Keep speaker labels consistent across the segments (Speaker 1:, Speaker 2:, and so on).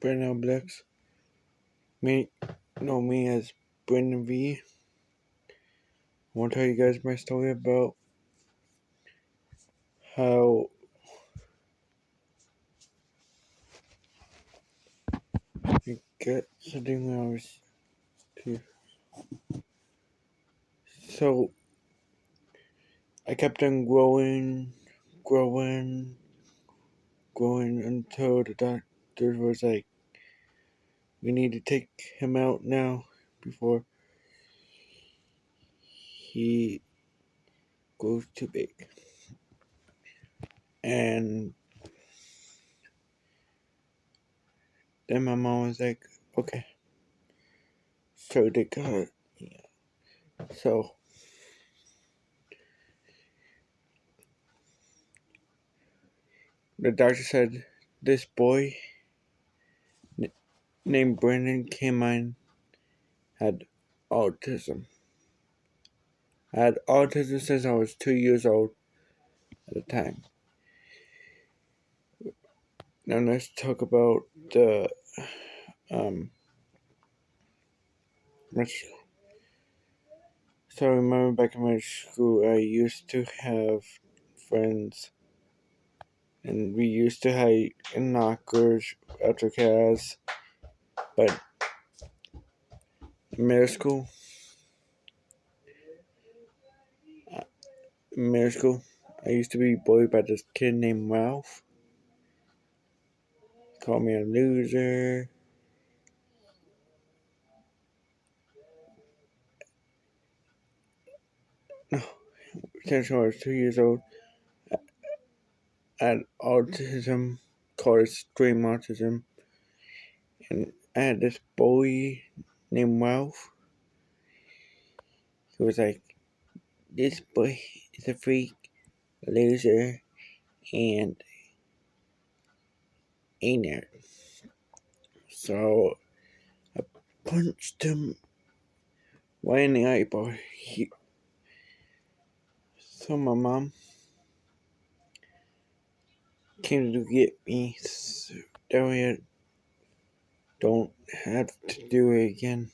Speaker 1: Brandon Blacks. Me know me as Brandon V. I want to tell you guys my story about how I got something when I was two. So I kept on growing until the doctor was like, we need to take him out now before he grows too big. And then my mom was like, okay. So they got it. Yeah. So the doctor said this boy named Brandon Carmine had autism. I had autism since I was 2 years old at the time. Now let's talk about the um. So I remember back in my school, I used to have friends, and we used to hide in lockers after class. But in middle school, I used to be bullied by this kid named Ralph. He called me a loser. No, since I was 2 years old, I had autism, called extreme autism, and I had this bully named Ralph. He was like, this boy is a freak, loser, and a nerd. So I punched him right in the eyeball. So my mom came to get me so that way I don't have to do it again.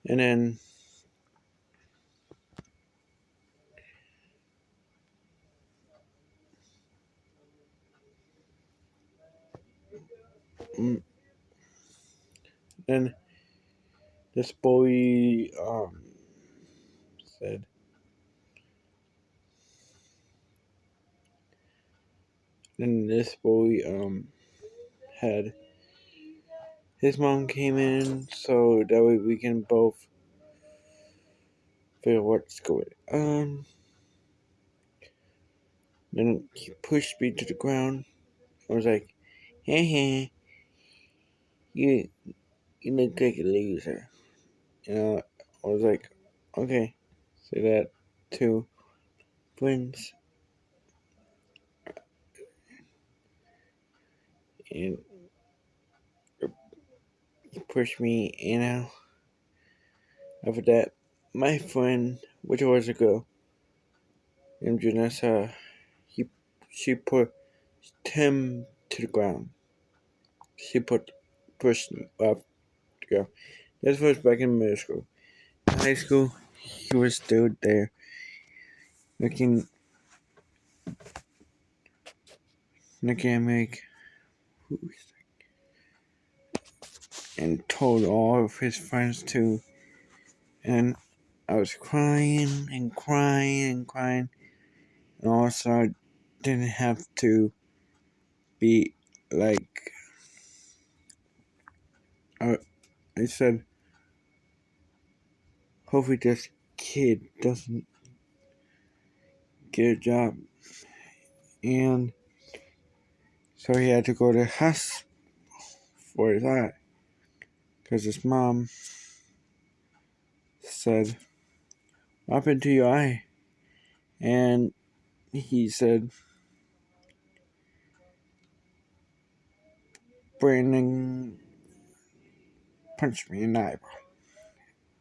Speaker 1: And then mm, then this boy said, then this boy had his mom came in so that way we can both figure what's going on. Then he pushed me to the ground. I was like, hey, hey, you look like a loser. I was like, okay, say that to friends. And he pushed me, after that, my friend, which was a girl, named Janessa, she put him to the ground. She pushed me up to go. This was back in middle school. In high school, he was still there, looking at me like, and told all of his friends to. And I was crying and crying and crying. And also, I didn't have to be like, I said, hopefully this kid doesn't get a job. And so he had to go to the hospital for his eye. Because his mom said, what happened to your eye? And he said, Brandon punched me in the eyeball.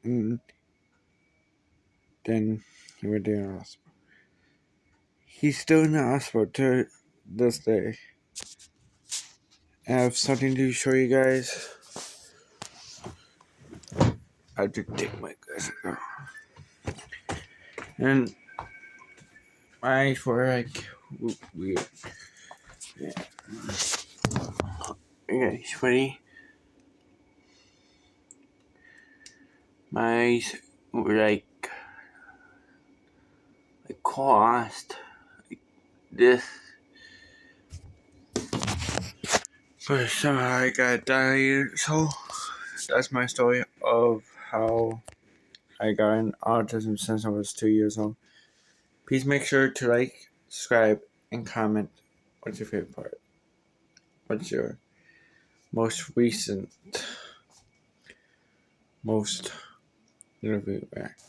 Speaker 1: And then he went to the hospital. He's still in the hospital to this day. I have something to show you guys. I have to take my glasses off. And my eyes were like weird. Yeah. Okay, ready? My eyes were like crossed like this. But somehow I got died. So that's my story of how I got an autism since I was 2 years old. Please make sure to like, subscribe, and comment. What's your favorite part? What's your most recent, most interview back?